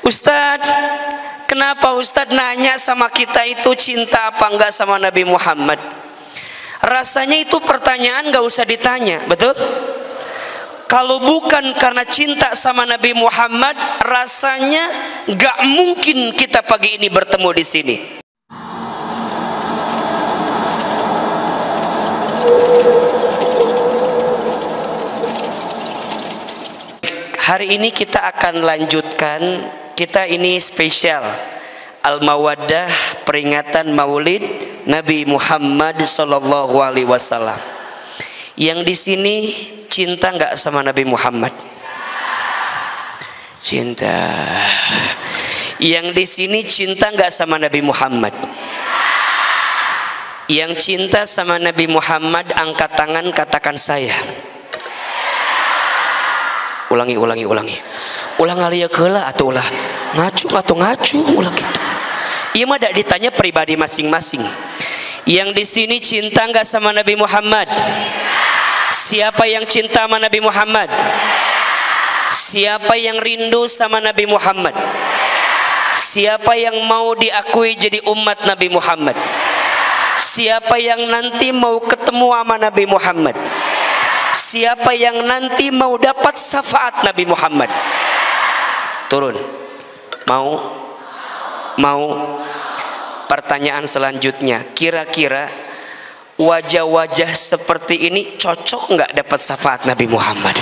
Ustadz, kenapa Ustadz nanya sama kita itu cinta apa enggak sama Nabi Muhammad? Rasanya itu pertanyaan gak usah ditanya, betul? Kalau bukan karena cinta sama Nabi Muhammad, rasanya gak mungkin kita pagi ini bertemu di sini. Hari ini kita akan lanjutkan, kita ini spesial Al-Mawaddah, peringatan Maulid Nabi Muhammad sallallahu alaihi wasallam. Yang di sini cinta nggak sama Nabi Muhammad? Cinta. Yang di sini cinta nggak sama Nabi Muhammad? Yang cinta sama Nabi Muhammad angkat tangan, katakan saya. Ulangi. Ulang alia keula atau ulah ngacu ulang gitu. Iya mah dak ditanya pribadi masing-masing. Yang di sini cinta nggak sama Nabi Muhammad? Siapa yang cinta sama Nabi Muhammad? Siapa yang rindu sama Nabi Muhammad? Siapa yang mau diakui jadi umat Nabi Muhammad? Siapa yang nanti mau ketemu sama Nabi Muhammad? Siapa yang nanti mau dapat syafaat Nabi Muhammad? Turun. Mau? Pertanyaan selanjutnya, kira-kira wajah-wajah seperti ini cocok nggak dapat syafaat Nabi Muhammad?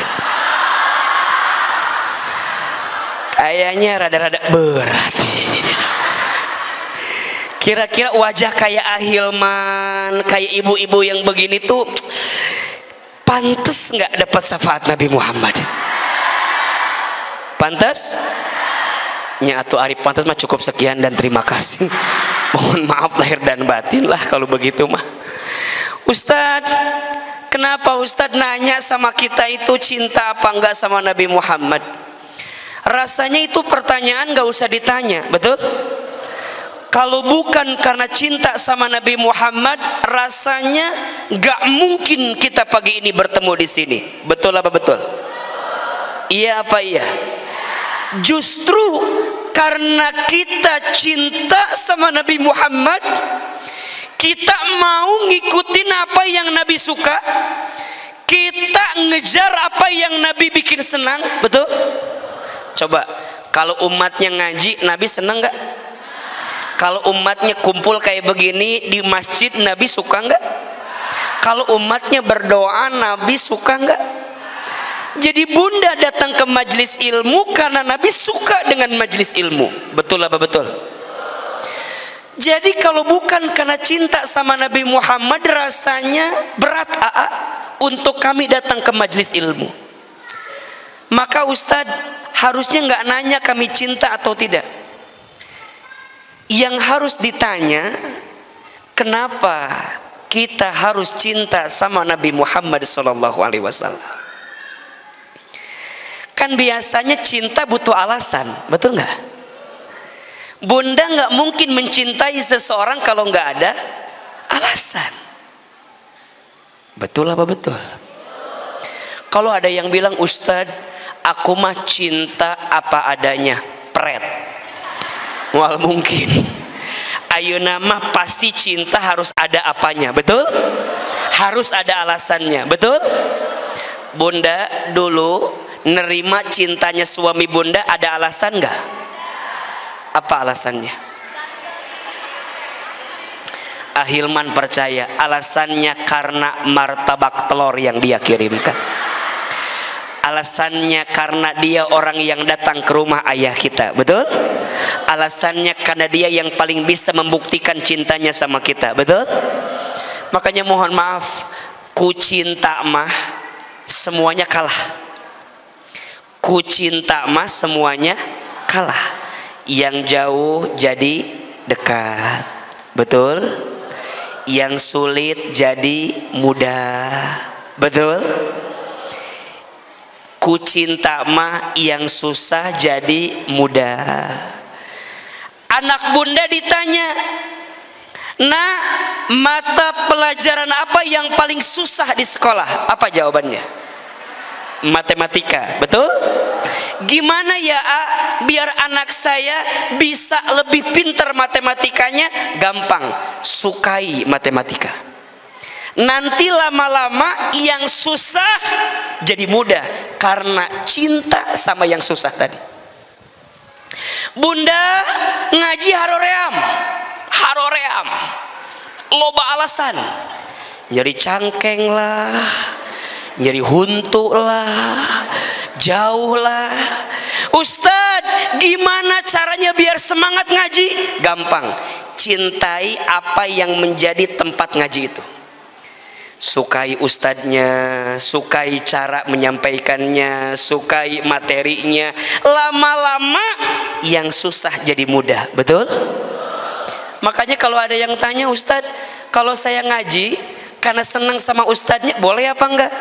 Kayaknya rada-rada berat. Kira-kira wajah kayak Ahilman, kayak ibu-ibu yang begini tuh pantas nggak dapat syafaat Nabi Muhammad? Pantas? Nya atuh Arif pantas mah cukup sekian dan terima kasih. Mohon maaf lahir dan batin lah kalau begitu mah. Ustadz, kenapa Ustadz nanya sama kita itu cinta apa enggak sama Nabi Muhammad? Rasanya itu pertanyaan gak usah ditanya, betul? Kalau bukan karena cinta sama Nabi Muhammad, rasanya gak mungkin kita pagi ini bertemu di sini. Betul apa betul? Iya apa iya? Justru karena kita cinta sama Nabi Muhammad, kita mau ngikutin apa yang Nabi suka, kita ngejar apa yang Nabi bikin senang, betul? Coba, kalau umatnya ngaji, Nabi senang gak? Kalau umatnya kumpul kayak begini di masjid, Nabi suka nggak? Kalau umatnya berdoa, Nabi suka nggak? Jadi bunda datang ke majelis ilmu karena Nabi suka dengan majelis ilmu. Betul apa betul? Jadi kalau bukan karena cinta sama Nabi Muhammad, rasanya berat untuk kami datang ke majelis ilmu. Maka Ustadz harusnya nggak nanya kami cinta atau tidak. Yang harus ditanya, kenapa kita harus cinta sama Nabi Muhammad sallallahu alaihi wasallam? Kan biasanya cinta butuh alasan, betul nggak? Bunda nggak mungkin mencintai seseorang kalau nggak ada alasan. Betul apa betul? Kalau ada yang bilang, Ustadz, aku mah cinta apa adanya, pret. Wal mungkin. Ayeuna mah pasti cinta harus ada apanya, betul? Harus ada alasannya, betul? Bunda dulu nerima cintanya suami bunda ada alasan nggak? Apa alasannya? Ahilman percaya alasannya karena martabak telur yang dia kirimkan. Alasannya karena dia orang yang datang ke rumah ayah kita, betul? Alasannya karena dia yang paling bisa membuktikan cintanya sama kita, betul? Makanya mohon maaf, ku cinta mah semuanya kalah. Ku cinta mah semuanya kalah. Yang jauh jadi dekat, betul? Yang sulit jadi mudah, betul? Ku cinta mah yang susah jadi mudah. Anak bunda ditanya, Nak, mata pelajaran apa yang paling susah di sekolah? Apa jawabannya? Matematika, betul? gimana ya biar anak saya bisa lebih pintar matematikanya? Gampang, sukai matematika. Nanti lama-lama yang susah jadi mudah karena cinta sama yang susah tadi. Bunda ngaji haroream, loba alasan, nyeri cangkeng lah, nyeri huntu lah, jauh lah. Ustadz, gimana caranya biar semangat ngaji? Gampang, cintai apa yang menjadi tempat ngaji itu. Sukai ustadznya, sukai cara menyampaikannya, sukai materinya. Lama-lama yang susah jadi mudah, betul? Makanya kalau ada yang tanya, Ustadz, kalau saya ngaji karena senang sama ustadznya, boleh apa enggak?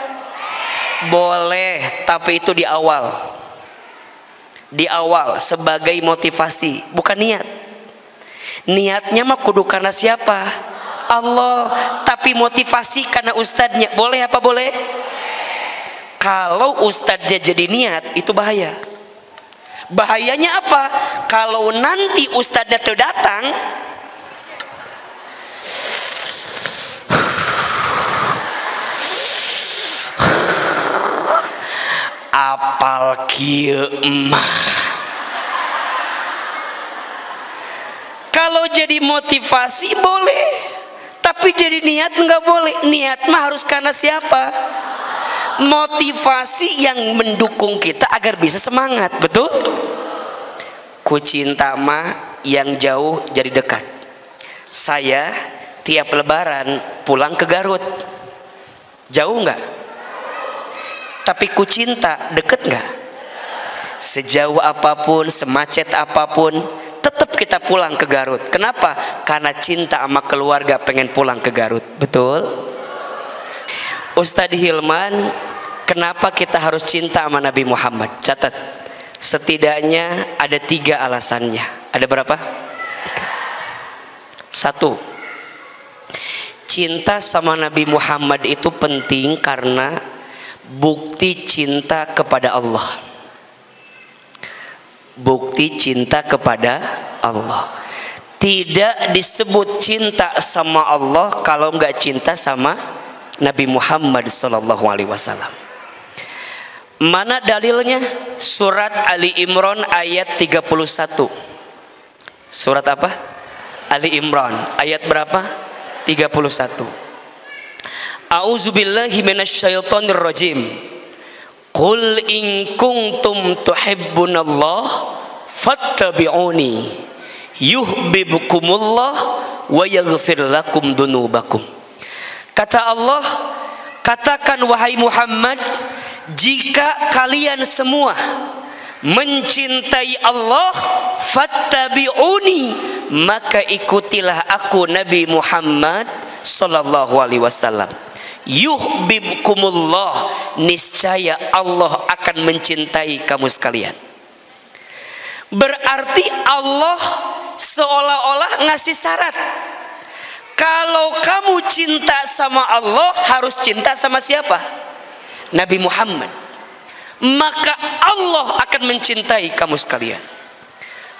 Boleh, tapi itu di awal. Di awal sebagai motivasi, bukan niat. Niatnya mah kudu karena siapa? Allah. Tapi motivasi karena ustadznya, boleh apa boleh? Kalau ustadznya jadi niat, itu bahaya. Bahayanya apa? Kalau nanti ustadznya tuh datang, apal kieu emah. Kalau jadi motivasi boleh, tapi jadi niat enggak boleh. Niat mah harus karena siapa? Motivasi yang mendukung kita agar bisa semangat, betul? Ku cinta mah yang jauh jadi dekat. Saya tiap lebaran pulang ke Garut. Jauh enggak? Tapi ku cinta deket enggak? Sejauh apapun, semacet apapun, tetap kita pulang ke Garut. Kenapa? Karena cinta sama keluarga, pengen pulang ke Garut. Betul? Ustadz Hilman, kenapa kita harus cinta sama Nabi Muhammad? Catat, setidaknya ada 3 alasannya. Ada berapa? 1, cinta sama Nabi Muhammad itu penting karena bukti cinta kepada Allah. Bukti cinta kepada Allah. Tidak disebut cinta sama Allah kalau nggak cinta sama Nabi Muhammad SAW. Mana dalilnya? Surat Ali Imran ayat 31. Surat apa? Ali Imran ayat berapa? 31. A'udzubillahi minasyaitonir rajim. Qul in kuntum tuhibbunallah fattabi'uni yuhibbukumullah wa yaghfir lakum dunubakum. Kata Allah, katakan wahai Muhammad, jika kalian semua mencintai Allah, fattabi'uni, maka ikutilah aku Nabi Muhammad sallallahu alaihi wasallam. Yuhibbukumullah, niscaya Allah akan mencintai kamu sekalian. Berarti Allah seolah-olah ngasih syarat. Kalau kamu cinta sama Allah, harus cinta sama siapa? Nabi Muhammad. Maka Allah akan mencintai kamu sekalian.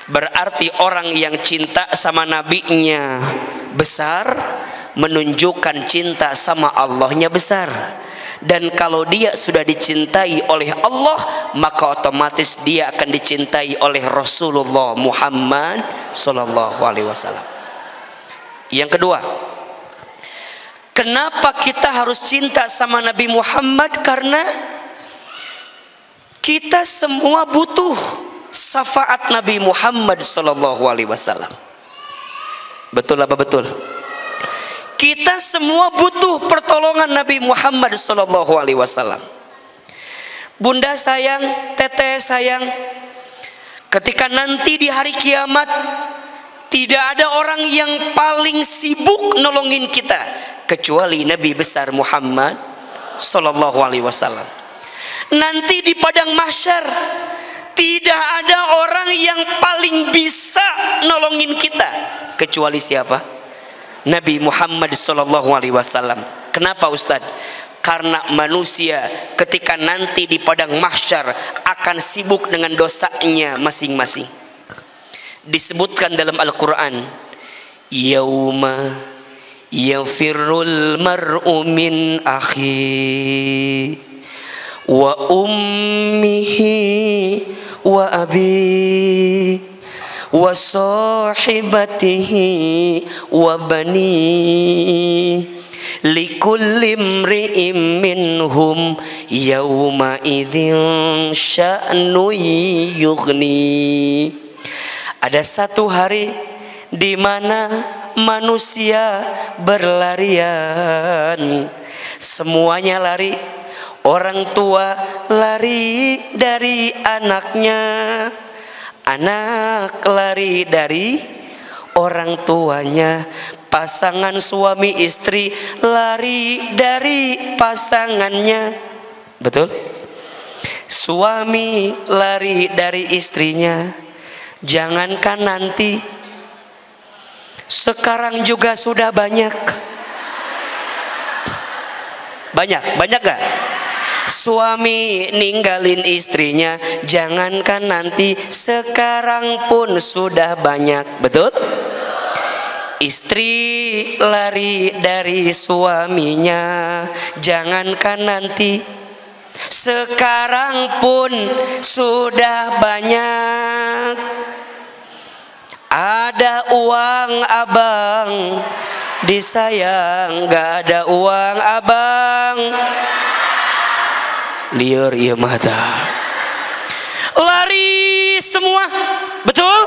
Berarti orang yang cinta sama nabinya besar, menunjukkan cinta sama Allahnya besar. Dan kalau dia sudah dicintai oleh Allah, maka otomatis dia akan dicintai oleh Rasulullah Muhammad sallallahu alaihi wasallam. Yang kedua, kenapa kita harus cinta sama Nabi Muhammad? Karena kita semua butuh syafaat Nabi Muhammad sallallahu alaihi wasallam. Betul apa betul? Kita semua butuh pertolongan Nabi Muhammad sallallahu alaihi wasallam. Bunda sayang, teteh sayang, ketika nanti di hari kiamat tidak ada orang yang paling sibuk nolongin kita kecuali Nabi besar Muhammad sallallahu alaihi wasallam. Nanti di padang mahsyar tidak ada orang yang paling bisa nolongin kita kecuali siapa? Nabi Muhammad sallallahu alaihi wasallam. Kenapa Ustaz? karena manusia ketika nanti di padang mahsyar akan sibuk dengan dosanya masing-masing. Disebutkan dalam Al-Quran, yauma yafirrul mar'u min akhi wa ummihi wa abi wa sahibatihi wa bani likulli imri'im minhum yawma idzin sya'nu yughni. Ada satu hari di mana manusia berlarian, semuanya lari. Orang tua lari dari anaknya, anak lari dari orang tuanya, pasangan suami istri lari dari pasangannya. Betul? Suami lari dari istrinya. Jangankan nanti, sekarang juga sudah banyak. Banyak gak? Suami ninggalin istrinya, jangankan nanti, sekarang pun sudah banyak. Betul? Istri lari dari suaminya, jangankan nanti, sekarang pun sudah banyak. Ada uang abang disayang, gak ada uang abang liar iya mata. Lari semua, betul?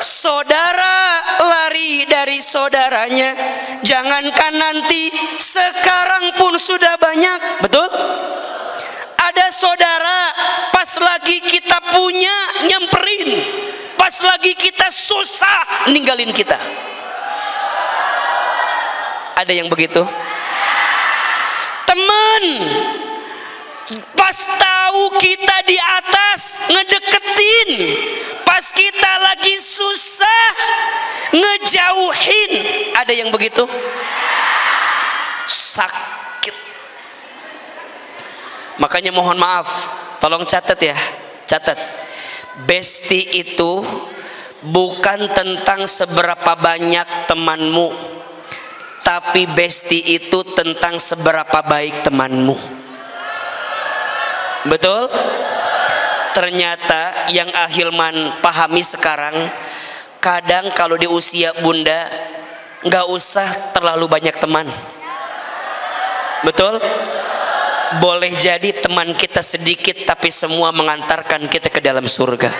Saudara lari dari saudaranya, jangankan nanti, sekarang pun sudah banyak. Betul? Ada saudara pas lagi kita punya nyamperin, pas lagi kita susah ninggalin kita. Ada yang begitu? Teman pas tahu kita di atas ngedeketin, pas kita lagi susah ngejauhin. Ada yang begitu? Sakit. Makanya mohon maaf, tolong catat ya, catat. Besti itu bukan tentang seberapa banyak temanmu, tapi besti itu tentang seberapa baik temanmu. Betul? Ternyata yang Ahilman pahami sekarang, kadang kalau di usia bunda nggak usah terlalu banyak teman. Betul? Boleh jadi teman kita sedikit tapi semua mengantarkan kita ke dalam surga.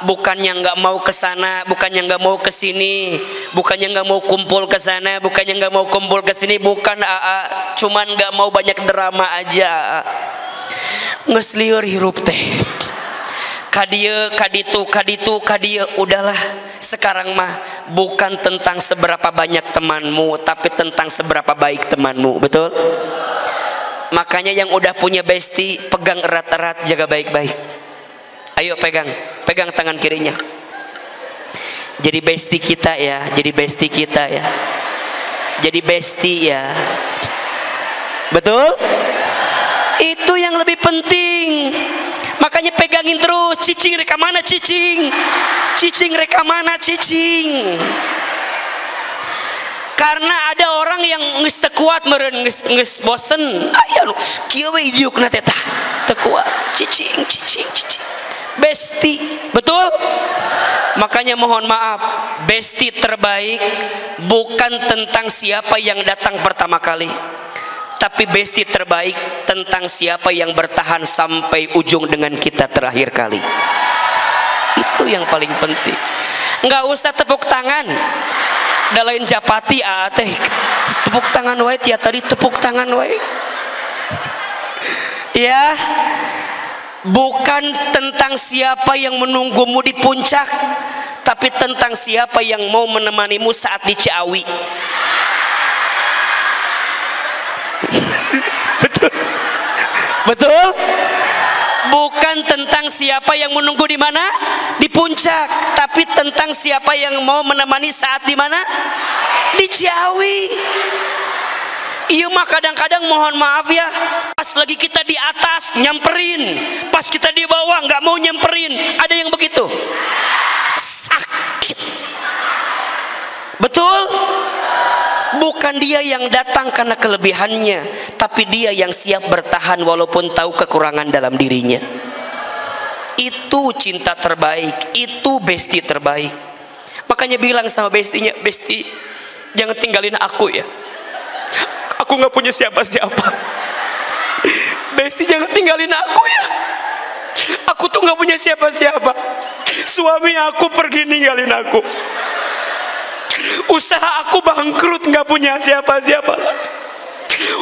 Bukannya nggak mau ke sana, bukannya nggak mau ke sini, bukannya nggak mau kumpul ke sana, bukannya nggak mau kumpul ke sini, bukan cuman nggak mau banyak drama aja. Ngesliur hirup teh. Kadieu, kaditu, kadieu, udahlah. Sekarang mah bukan tentang seberapa banyak temanmu, tapi tentang seberapa baik temanmu. Betul? Makanya yang udah punya besti, pegang erat-erat, jaga baik-baik. Ayo pegang tangan kirinya. Jadi besti kita ya, jadi besti kita ya. Jadi besti ya. Betul? Itu yang lebih penting. Makanya pegangin terus. Cicing reka mana cicing? Cicing reka mana cicing? Karena ada orang yang geus teu kuat meureun geus bosen. Aya nu kieu we idiukna teh tah. Teu kuat. Cicing. Besti, betul? Makanya mohon maaf, besti terbaik bukan tentang siapa yang datang pertama kali, tapi besti terbaik tentang siapa yang bertahan sampai ujung dengan kita terakhir kali. Itu yang paling penting. Nggak usah tepuk tangan. Dalain japati teh tepuk tangan wae, tiap tadi tepuk tangan wae. Ya. Bukan tentang siapa yang menunggumu di puncak, tapi tentang siapa yang mau menemanimu saat di Ciawi. Betul? Betul? Bukan tentang siapa yang menunggu di mana? Di puncak, tapi tentang siapa yang mau menemani saat di mana? Di Ciawi. Iya mah kadang-kadang mohon maaf ya, pas lagi kita di atas nyamperin, pas kita di bawah nggak mau nyamperin. Ada yang begitu, sakit. Betul? Bukan dia yang datang karena kelebihannya, tapi dia yang siap bertahan walaupun tahu kekurangan dalam dirinya. Itu cinta terbaik, itu bestie terbaik. Makanya bilang sama bestinya, "Besti, jangan tinggalin aku ya. Aku nggak punya siapa-siapa. Besti, jangan tinggalin aku ya. Aku tuh nggak punya siapa-siapa. Suami aku pergi ninggalin aku. Usaha aku bangkrut, nggak punya siapa-siapa.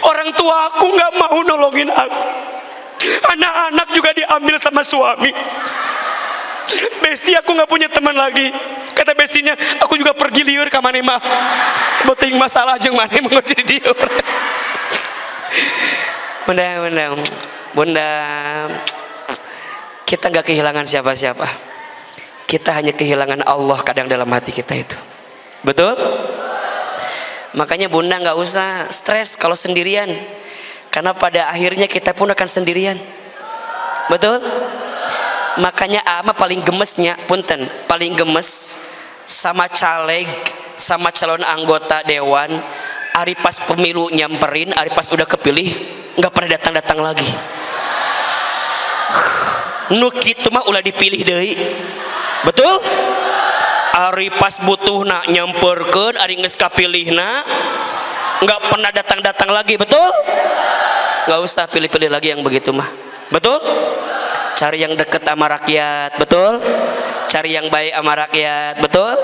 Orang tua aku nggak mau nolongin aku. Anak-anak juga diambil sama suami. Besti, aku nggak punya teman lagi." Kata bestinya, "Aku juga pergi liur ke mana mah. Beting masalah jeung mana mengusir dia." Bunda, kita nggak kehilangan siapa-siapa. Kita hanya kehilangan Allah kadang dalam hati kita itu. Betul? Makanya bunda nggak usah stres kalau sendirian, karena pada akhirnya kita pun akan sendirian. Betul? Makanya ama paling gemesnya, punten, paling gemes sama caleg, sama calon anggota dewan, hari pas pemilu nyamperin, hari pas udah kepilih nggak pernah datang-datang lagi. Nu kitu mah ulah dipilih deui. Betul? Hari pas butuh nak nyamperkeun, hari geus kapilihna nggak pernah datang-datang lagi. Betul? Nggak usah pilih-pilih lagi yang begitu mah. Betul? Cari yang dekat sama rakyat. Betul? Cari yang baik sama rakyat. Betul?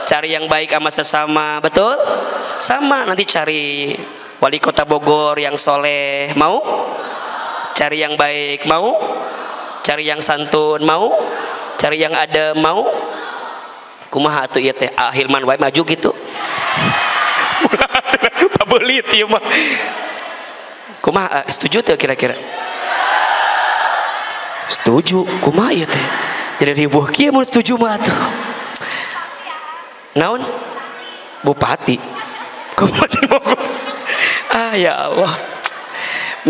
Cari yang baik sama sesama. Betul? Sama, nanti cari wali kota Bogor yang soleh. Mau? Cari yang baik. Mau? Cari yang santun. Mau? Cari yang adem. Mau? Kumaha atuh ieu teh? Hilman wae maju gitu. Pabelit ieu mah. Kumaha setuju teh kira-kira? Setuju. Kumaha ieu teh? Jadi ribuh kieu mun setuju mah atuh. Naon? Bupati. Kabupaten Bogor. Ah ya Allah.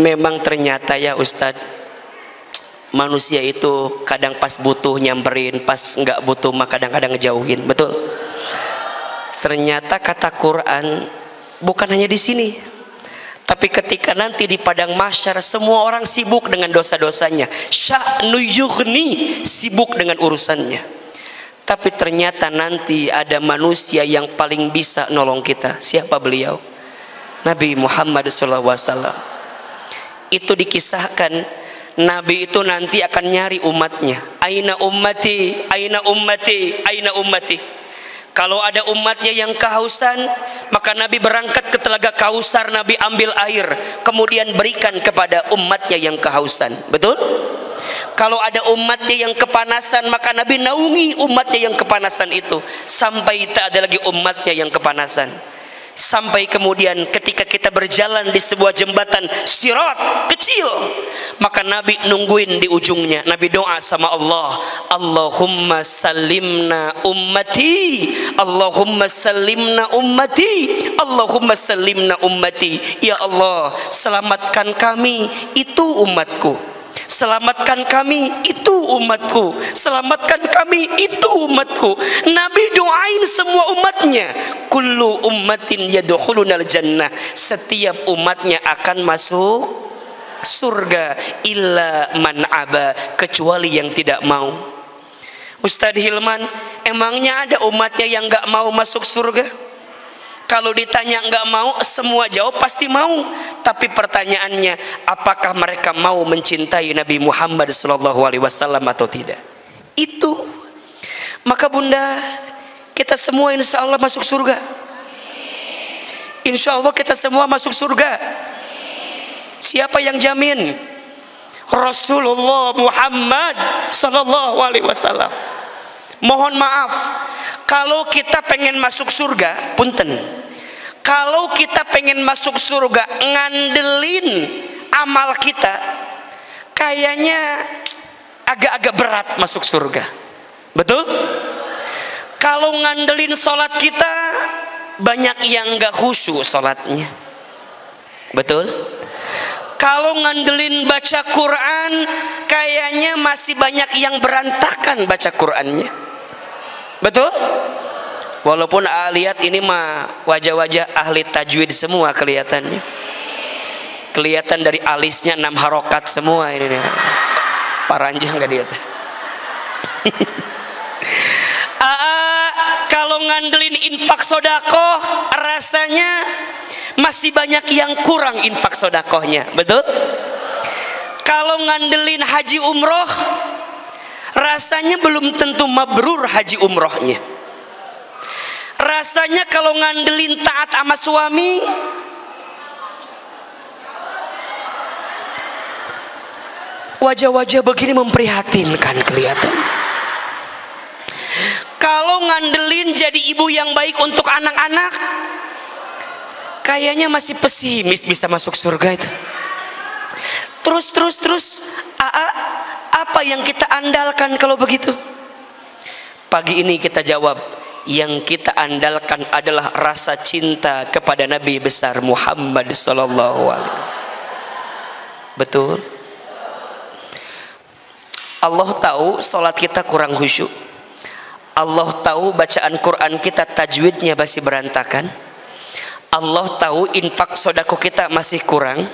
Memang ternyata ya Ustadz, manusia itu kadang pas butuh nyamperin, pas nggak butuh mah kadang-kadang ngejauhin. Betul? Ternyata kata Quran bukan hanya di sini, tapi ketika nanti di padang mahsyar semua orang sibuk dengan dosa-dosanya, sya'nu yughni, sibuk dengan urusannya. Tapi ternyata nanti ada manusia yang paling bisa nolong kita. Siapa beliau? Nabi Muhammad SAW. Itu dikisahkan Nabi itu nanti akan nyari umatnya. Aina ummati, aina ummati, aina ummati. Kalau ada umatnya yang kehausan, maka Nabi berangkat ke telaga Kausar, Nabi ambil air, kemudian berikan kepada umatnya yang kehausan. Betul? Kalau ada umatnya yang kepanasan, maka Nabi naungi umatnya yang kepanasan itu sampai tak ada lagi umatnya yang kepanasan. Sampai kemudian ketika kita berjalan di sebuah jembatan sirat kecil, maka Nabi nungguin di ujungnya. Nabi doa sama Allah, Allahumma salimna ummati, Allahumma salimna ummati, Allahumma salimna ummati. Ya Allah, selamatkan kami, itu umatku. Selamatkan kami, itu umatku. Selamatkan kami, itu umatku. Nabi doain semua umatnya. Kullu ummatin yadkhulunal jannah. Setiap umatnya akan masuk surga. Illa man aba, kecuali yang tidak mau. Ustadz Hilman, emangnya ada umatnya yang gak mau masuk surga? Kalau ditanya nggak mau, semua jawab pasti mau. Tapi pertanyaannya, apakah mereka mau mencintai Nabi Muhammad SAW atau tidak? Itu. Maka bunda, kita semua insya Allah masuk surga. Insya Allah kita semua masuk surga. Siapa yang jamin? Rasulullah Muhammad SAW. Mohon maaf, kalau kita pengen masuk surga, punten, kalau kita pengen masuk surga ngandelin amal kita, kayaknya agak-agak berat masuk surga. Betul? Kalau ngandelin sholat kita, banyak yang gak khusyuk sholatnya. Betul? Kalau ngandelin baca Quran, kayaknya masih banyak yang berantakan baca Qurannya. Betul? Walaupun lihat ini mah wajah-wajah ahli tajwid semua kelihatannya. Kelihatan dari alisnya 6 harokat semua ini nih. Paranjang gak dia? Kalau ngandelin infak sodakoh, rasanya masih banyak yang kurang infak sodakohnya. Betul? Kalau ngandelin haji umroh, rasanya belum tentu mabrur haji umrohnya. Rasanya kalau ngandelin taat sama suami, wajah-wajah begini memprihatinkan kelihatan. Kalau ngandelin jadi ibu yang baik untuk anak-anak, kayaknya masih pesimis bisa masuk surga itu. Terus apa yang kita andalkan kalau begitu? Pagi ini kita jawab, yang kita andalkan adalah rasa cinta kepada Nabi besar Muhammad sallallahu alaihi wasallam. Betul? Allah tahu salat kita kurang khusyuk. Allah tahu bacaan Quran kita tajwidnya masih berantakan. Allah tahu infak sodako kita masih kurang.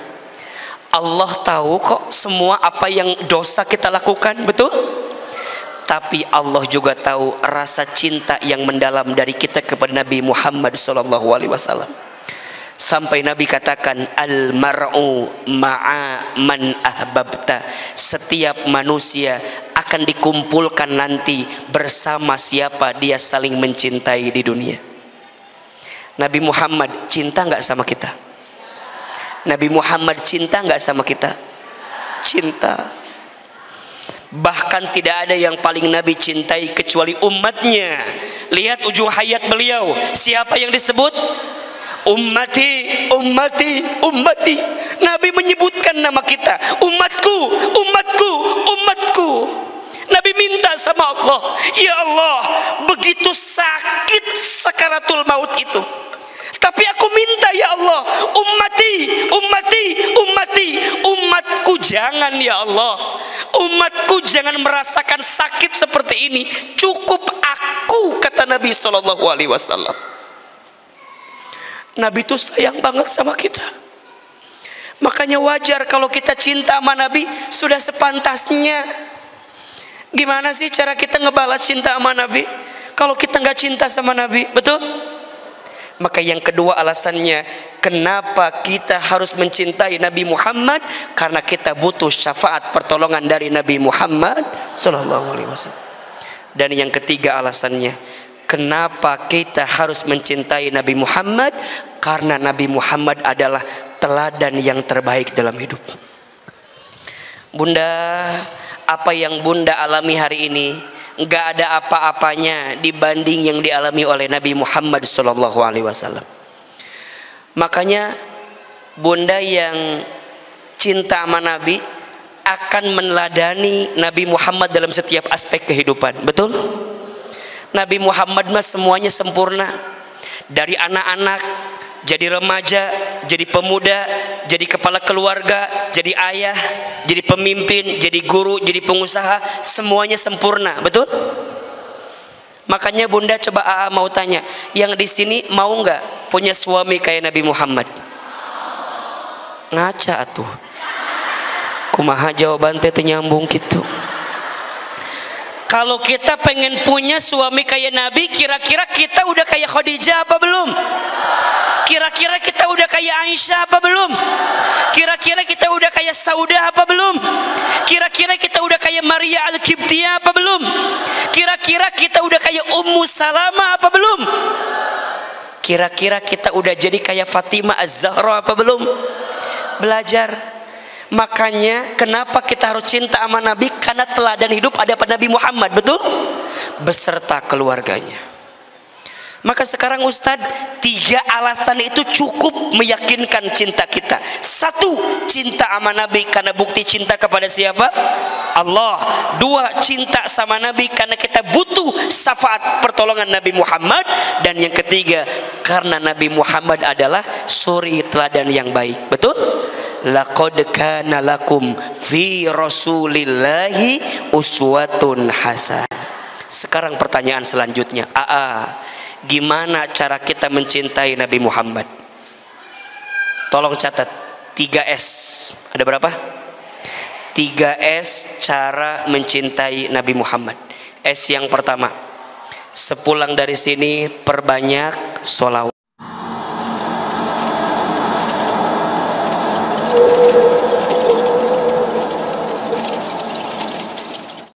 Allah tahu kok semua apa yang dosa kita lakukan, betul? Tapi Allah juga tahu rasa cinta yang mendalam dari kita kepada Nabi Muhammad SAW. Sampai Nabi katakan, al mar'u ma'a man ahbabta. Setiap manusia akan dikumpulkan nanti bersama siapa dia saling mencintai di dunia. Nabi Muhammad cinta nggak sama kita? Nabi Muhammad cinta nggak sama kita? Cinta. Bahkan tidak ada yang paling Nabi cintai kecuali umatnya. Lihat ujung hayat beliau, siapa yang disebut? Ummati, ummati, ummati. Nabi menyebutkan nama kita, umatku, umatku, umatku. Nabi minta sama Allah, ya Allah, begitu sakit sakaratul maut itu, tapi aku minta ya Allah, ummati, ummati, ummati, umatku jangan ya Allah, umatku jangan merasakan sakit seperti ini, cukup aku, kata Nabi SAW. Nabi itu sayang banget sama kita, makanya wajar kalau kita cinta sama Nabi sudah sepantasnya. Gimana sih cara kita ngebalas cinta sama Nabi kalau kita nggak cinta sama Nabi? Betul? Maka yang kedua alasannya kenapa kita harus mencintai Nabi Muhammad, karena kita butuh syafaat pertolongan dari Nabi Muhammad sallallahu alaihi wasallam. Dan yang ketiga alasannya kenapa kita harus mencintai Nabi Muhammad, karena Nabi Muhammad adalah teladan yang terbaik dalam hidup. Bunda, apa yang Bunda alami hari ini nggak ada apa-apanya dibanding yang dialami oleh Nabi Muhammad SAW. Makanya Bunda yang cinta sama Nabi akan meneladani Nabi Muhammad dalam setiap aspek kehidupan. Betul? Nabi Muhammad mah semuanya sempurna. Dari anak-anak, jadi remaja, jadi pemuda, jadi kepala keluarga, jadi ayah, jadi pemimpin, jadi guru, jadi pengusaha, semuanya sempurna. Betul? Makanya Bunda coba mau tanya, yang di sini mau nggak punya suami kayak Nabi Muhammad? Ngaca atuh. Kumaha jawaban teh nyambung gitu. Kalau kita pengen punya suami kayak Nabi, kira-kira kita udah kayak Khadijah apa belum? Kira-kira kita udah kayak Aisyah apa belum? Kira-kira kita udah kayak Saudah apa belum? Kira-kira kita udah kayak Maria Al-Qibtiyah apa belum? Kira-kira kita udah kayak Ummu Salama apa belum? Kira-kira kita udah jadi kayak Fatimah Az-Zahra apa belum? Belajar. Makanya kenapa kita harus cinta sama Nabi? Karena teladan hidup ada pada Nabi Muhammad, betul? Beserta keluarganya. Maka sekarang Ustadz, 3 alasan itu cukup meyakinkan cinta kita. 1, cinta sama Nabi karena bukti cinta kepada siapa? Allah. Dua, cinta sama Nabi karena kita butuh syafaat pertolongan Nabi Muhammad. Dan yang ketiga, karena Nabi Muhammad adalah suri teladan yang baik. Betul? Laqad kana lakum fi rasulillahi uswatun hasanah. Sekarang pertanyaan selanjutnya, gimana cara kita mencintai Nabi Muhammad? Tolong catat 3S. Ada berapa? 3S cara mencintai Nabi Muhammad. S yang pertama, sepulang dari sini perbanyak sholawat.